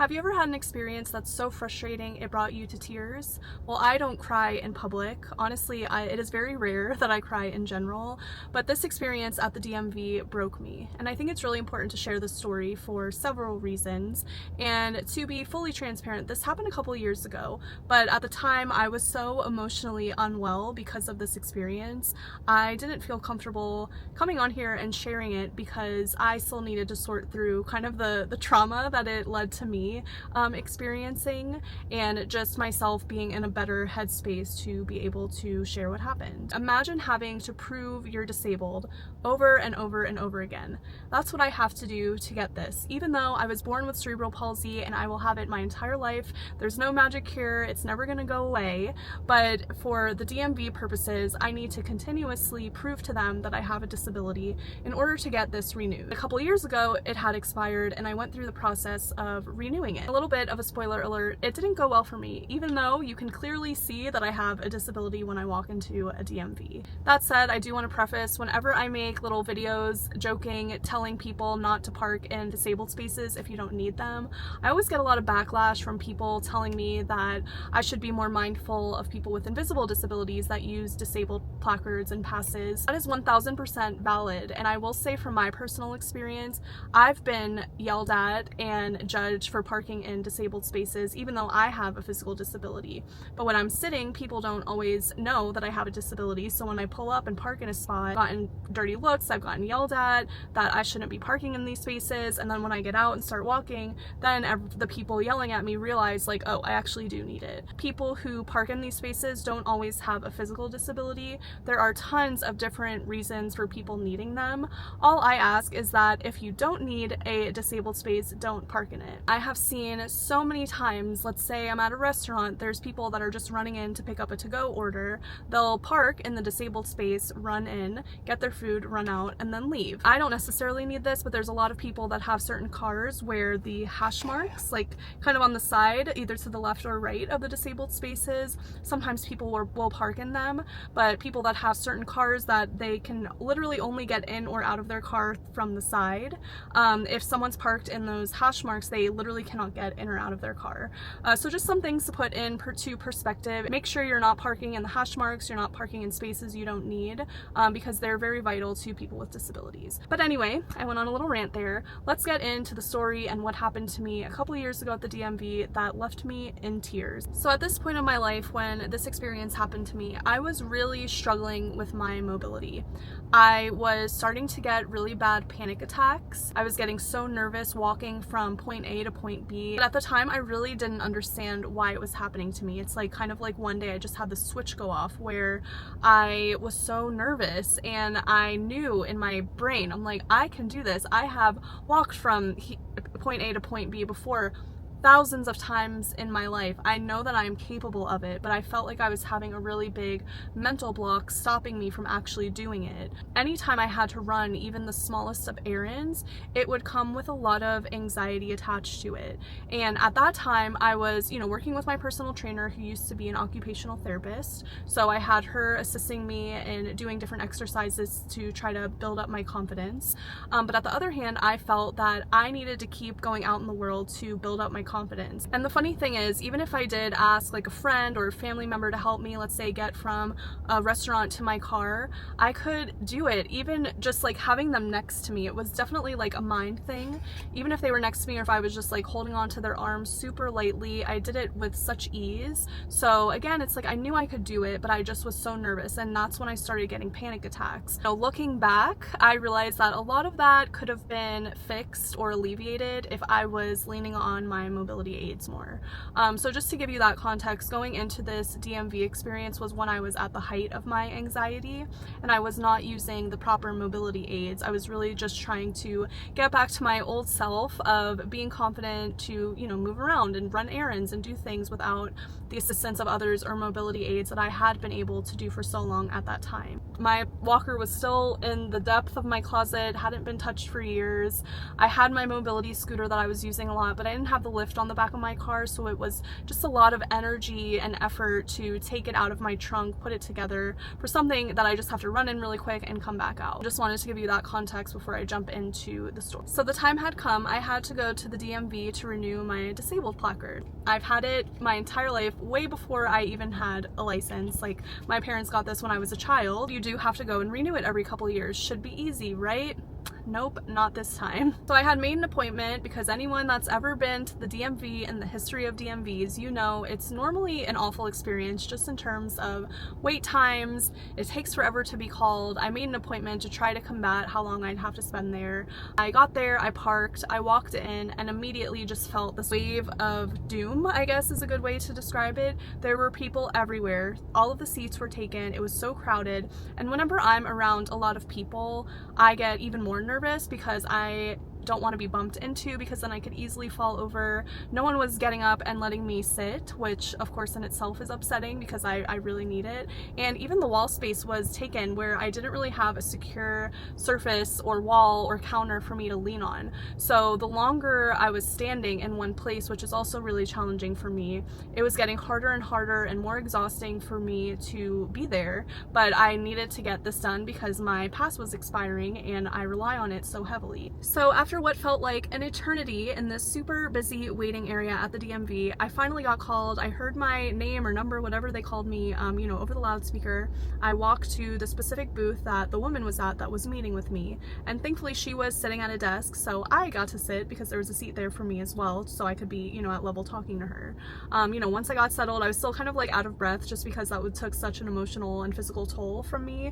Have you ever had an experience that's so frustrating it brought you to tears? Well, I don't cry in public. Honestly, it is very rare that I cry in general, but this experience at the DMV broke me. And I think it's really important to share this story for several reasons. And to be fully transparent, this happened a couple years ago, but at the time I was so emotionally unwell because of this experience. I didn't feel comfortable coming on here and sharing it because I still needed to sort through kind of the trauma that it led to me experiencing, and just myself being in a better headspace to be able to share what happened. Imagine having to prove you're disabled over and over and over again. That's what I have to do to get this. Even though I was born with cerebral palsy and I will have it my entire life, there's no magic cure, it's never gonna go away, but for the DMV purposes, I need to continuously prove to them that I have a disability in order to get this renewed. A couple years ago, it had expired and I went through the process of renewing it. A little bit of a spoiler alert, it didn't go well for me, even though you can clearly see that I have a disability when I walk into a DMV. That said, I do want to preface, whenever I make little videos joking, telling people not to park in disabled spaces if you don't need them, I always get a lot of backlash from people telling me that I should be more mindful of people with invisible disabilities that use disabled placards and passes. That is 1000% valid, and I will say from my personal experience, I've been yelled at and judged for parking in disabled spaces even though I have a physical disability. But when I'm sitting, people don't always know that I have a disability, so when I pull up and park in a spot, I've gotten dirty looks, I've gotten yelled at that I shouldn't be parking in these spaces, and then when I get out and start walking, then the people yelling at me realize like, oh, I actually do need it. People who park in these spaces don't always have a physical disability. There are tons of different reasons for people needing them. All I ask is that if you don't need a disabled space, don't park in it. I have seen so many times, let's say I'm at a restaurant, there's people that are just running in to pick up a to-go order. They'll park in the disabled space, run in, get their food, run out, and then leave. I don't necessarily need this, but there's a lot of people that have certain cars where the hash marks, like kind of on the side, either to the left or right of the disabled spaces, sometimes people will park in them, but people that have certain cars that they can literally only get in or out of their car from the side, if someone's parked in those hash marks, they literally cannot get in or out of their car. So just some things to put into perspective. Make sure you're not parking in the hash marks, you're not parking in spaces you don't need, because they're very vital to people with disabilities. But anyway, I went on a little rant there. Let's get into the story and what happened to me a couple years ago at the DMV that left me in tears. So at this point in my life, when this experience happened to me, I was really struggling with my mobility. I was starting to get really bad panic attacks. I was getting so nervous walking from point A to point B. But at the time, I really didn't understand why it was happening to me. It's like kind of like one day I just had the switch go off where I was so nervous and I knew in my brain, I'm like, I can do this. I have walked from point A to point B before thousands of times in my life. I know that I am capable of it, but I felt like I was having a really big mental block stopping me from actually doing it. Anytime I had to run even the smallest of errands, it would come with a lot of anxiety attached to it. And at that time, I was, working with my personal trainer who used to be an occupational therapist. So I had her assisting me in doing different exercises to try to build up my confidence. But at the other hand, I felt that I needed to keep going out in the world to build up my confidence. And the funny thing is, even if I did ask like a friend or a family member to help me, let's say get from a restaurant to my car, I could do it. Even just like having them next to me, it was definitely like a mind thing. Even if they were next to me or if I was just like holding on to their arms super lightly, I did it with such ease. So again, it's like I knew I could do it, but I just was so nervous, and that's when I started getting panic attacks. Looking back, I realized that a lot of that could have been fixed or alleviated if I was leaning on my mobility aids more. So just to give you that context, going into this DMV experience was when I was at the height of my anxiety and I was not using the proper mobility aids. I was really just trying to get back to my old self of being confident to, move around and run errands and do things without the assistance of others or mobility aids that I had been able to do for so long at that time. My walker was still in the depth of my closet, hadn't been touched for years. I had my mobility scooter that I was using a lot, but I didn't have the lift lift on the back of my car, so it was just a lot of energy and effort to take it out of my trunk, put it together for something that I just have to run in really quick and come back out. Just wanted to give you that context before I jump into the story. So the time had come. I had to go to the DMV to renew my disabled placard. I've had it my entire life, way before I even had a license. Like, my parents got this when I was a child. You do have to go and renew it every couple years. Should be easy, right? Nope, not this time. So I had made an appointment because anyone that's ever been to the DMV and the history of DMVs, you know it's normally an awful experience just in terms of wait times. It takes forever to be called. I made an appointment to try to combat how long I'd have to spend there. I got there, I parked, I walked in, and immediately just felt this wave of doom, I guess is a good way to describe it. There were people everywhere. All of the seats were taken. It was so crowded. And whenever I'm around a lot of people, I get even more nervous because I don't want to be bumped into, because then I could easily fall over. No one was getting up and letting me sit, which of course in itself is upsetting because I really need it. And even the wall space was taken, where I didn't really have a secure surface or wall or counter for me to lean on. So the longer I was standing in one place, which is also really challenging for me, it was getting harder and harder and more exhausting for me to be there. But I needed to get this done because my pass was expiring and I rely on it so heavily. So after what felt like an eternity in this super busy waiting area at the DMV, I finally got called. I heard my name or number, whatever they called me, over the loudspeaker. I walked to the specific booth that the woman was at that was meeting with me, and thankfully she was sitting at a desk, so I got to sit because there was a seat there for me as well, so I could be, at level talking to her. Once I got settled, I was still kind of like out of breath just because that took such an emotional and physical toll from me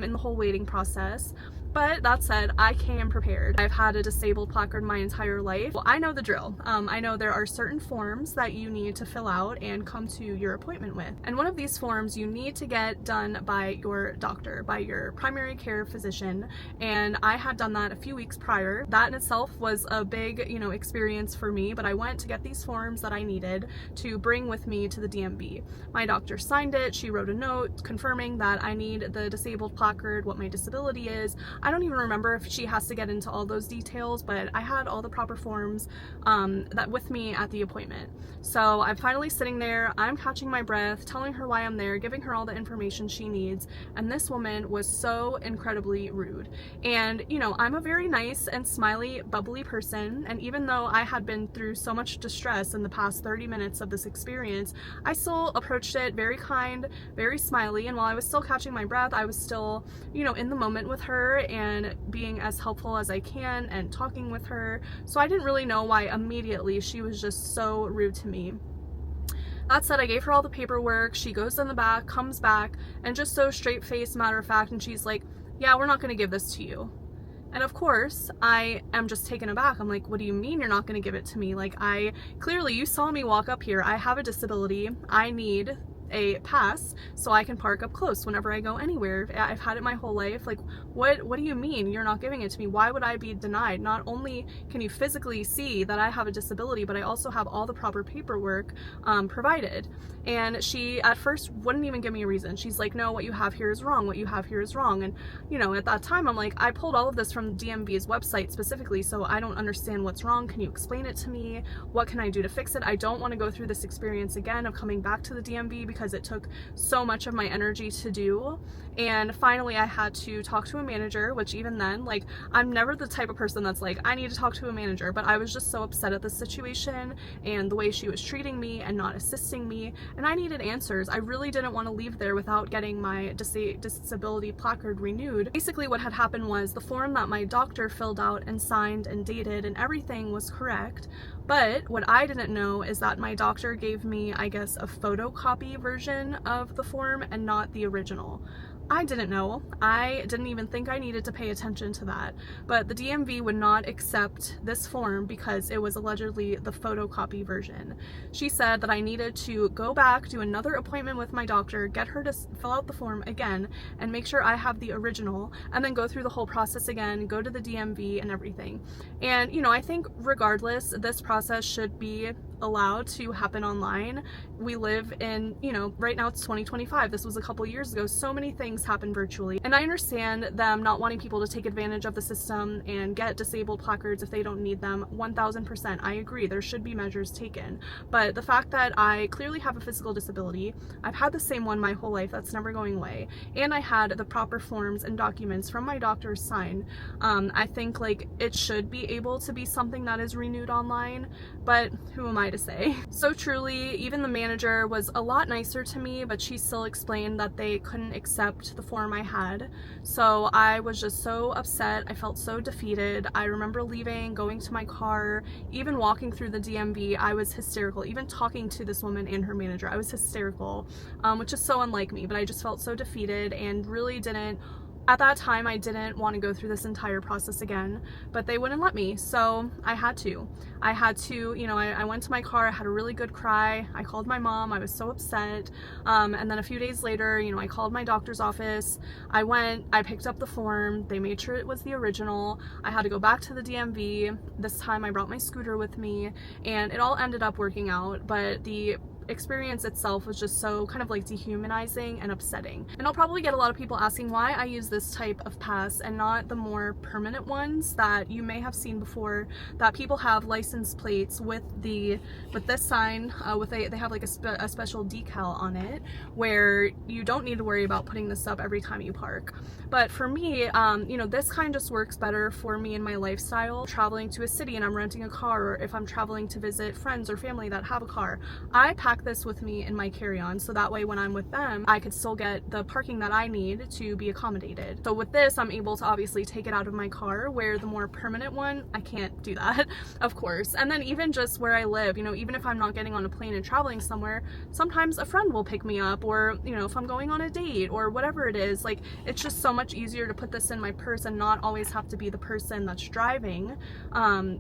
in the whole waiting process. But that said, I came prepared. I've had a disabled placard my entire life. Well, I know the drill. I know there are certain forms that you need to fill out and come to your appointment with. And one of these forms you need to get done by your doctor, by your primary care physician. And I had done that a few weeks prior. That in itself was a big, experience for me, but I went to get these forms that I needed to bring with me to the DMV. My doctor signed it. She wrote a note confirming that I need the disabled placard, what my disability is. I don't even remember if she has to get into all those details, but I had all the proper forms that with me at the appointment. So I'm finally sitting there, I'm catching my breath, telling her why I'm there, giving her all the information she needs, and this woman was so incredibly rude. And I'm a very nice and smiley, bubbly person, and even though I had been through so much distress in the past 30 minutes of this experience, I still approached it very kind, very smiley, and while I was still catching my breath, I was still, in the moment with her and being as helpful as I can and talking with her. So I didn't really know why immediately she was just so rude to me. That said, I gave her all the paperwork. She goes in the back, comes back, and just so straight-faced, matter of fact, and she's like, yeah, we're not going to give this to you. And of course, I am just taken aback. I'm like, what do you mean you're not going to give it to me? Like, clearly you saw me walk up here. I have a disability. I need a pass so I can park up close whenever I go anywhere. I've had it my whole life. Like, what do you mean you're not giving it to me? Why would I be denied? Not only can you physically see that I have a disability, but I also have all the proper paperwork provided. And she at first wouldn't even give me a reason. She's like, no, what you have here is wrong. What you have here is wrong. And at that time I'm like, I pulled all of this from DMV's website specifically, so I don't understand what's wrong. Can you explain it to me? What can I do to fix it? I don't want to go through this experience again of coming back to the DMV because it took so much of my energy to do. And finally I had to talk to a manager, which even then, like, I'm never the type of person that's like, I need to talk to a manager, but I was just so upset at the situation and the way she was treating me and not assisting me, and I needed answers. I really didn't want to leave there without getting my disability placard renewed. Basically what had happened was the form that my doctor filled out and signed and dated and everything was correct, but what I didn't know is that my doctor gave me, I guess, a photocopy version of the form and not the original. I didn't know. I didn't even think I needed to pay attention to that. But the DMV would not accept this form because it was allegedly the photocopy version. She said that I needed to go back, do another appointment with my doctor, get her to fill out the form again, and make sure I have the original, and then go through the whole process again, go to the DMV and everything. And, I think regardless, this process should be allowed to happen online. We live in, you know, right now it's 2025. This was a couple years ago. So many things happen virtually. And I understand them not wanting people to take advantage of the system and get disabled placards if they don't need them. 1000%. I agree. There should be measures taken. But the fact that I clearly have a physical disability, I've had the same one my whole life, that's never going away, and I had the proper forms and documents from my doctor sign, I think like it should be able to be something that is renewed online, but who am I to say? So truly, even the manager was a lot nicer to me, but she still explained that they couldn't accept the form I had. So I was just so upset. I felt so defeated. I remember leaving, going to my car, even walking through the DMV. I was hysterical. Even talking to this woman and her manager, I was hysterical, which is so unlike me, but I just felt so defeated and really didn't. At that time, I didn't want to go through this entire process again, but they wouldn't let me, so I had to, you know, I went to my car, I had a really good cry, I called my mom, I was so upset, and then a few days later, you know, I called my doctor's office, I went, I picked up the form, they made sure it was the original, I had to go back to the DMV, this time I brought my scooter with me, and it all ended up working out, but the experience itself was just so kind of like dehumanizing and upsetting. And I'll probably get a lot of people asking why I use this type of pass and not the more permanent ones that you may have seen before, that people have license plates with this sign, they have like a special decal on it where you don't need to worry about putting this up every time you park. But for me, you know, this kind just works better for me and my lifestyle. Traveling to a city and I'm renting a car, or if I'm traveling to visit friends or family that have a car, I pack this with me in my carry-on, so that way when I'm with them, I could still get the parking that I need to be accommodated. So with this, I'm able to obviously take it out of my car, where the more permanent one, I can't do that, of course. And then even just where I live, you know, even if I'm not getting on a plane and traveling somewhere, sometimes a friend will pick me up, or, you know, if I'm going on a date or whatever it is, like, it's just so much easier to put this in my purse and not always have to be the person that's driving,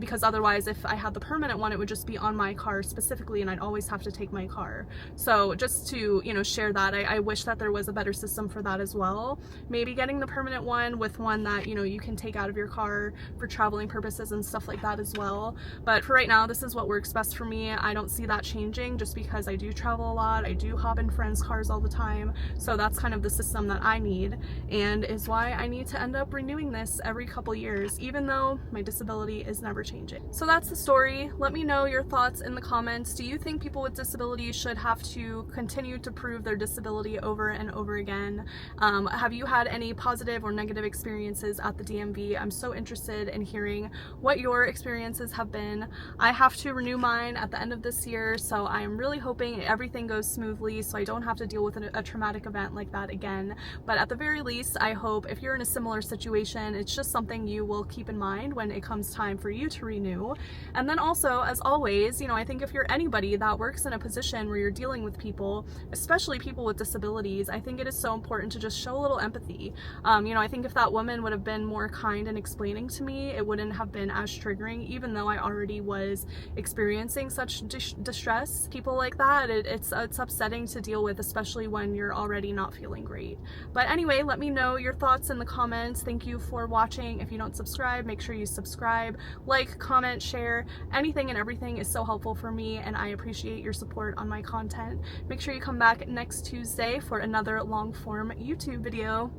because otherwise if I had the permanent one, it would just be on my car specifically and I'd always have to take my car. So just to, you know, share that, I wish that there was a better system for that as well. Maybe getting the permanent one with one that, you know, you can take out of your car for traveling purposes and stuff like that as well. But for right now, this is what works best for me. I don't see that changing just because I do travel a lot. I do hop in friends' cars all the time. So that's kind of the system that I need, and is why I need to end up renewing this every couple years, even though my disability is never changing. So that's the story. Let me know your thoughts in the comments. Do you think people with disabilities should have to continue to prove their disability over and over again? Have you had any positive or negative experiences at the DMV? I'm so interested in hearing what your experiences have been. I have to renew mine at the end of this year, so I am really hoping everything goes smoothly so I don't have to deal with a traumatic event like that again. But at the very least, I hope if you're in a similar situation, it's just something you will keep in mind when it comes time for you to renew. And then also, as always, you know, I think if you're anybody that works in a position where you're dealing with people, especially people with disabilities, I think it is so important to just show a little empathy. You know, I think if that woman would have been more kind in explaining to me, it wouldn't have been as triggering, even though I already was experiencing such distress. People like that, it's upsetting to deal with, especially when you're already not feeling great. But anyway, let me know your thoughts in the comments. Thank you for watching. If you don't subscribe, make sure you subscribe, like, comment, share. Anything and everything is so helpful for me, and I appreciate your support on my content. Make sure you come back next Tuesday for another long form YouTube video.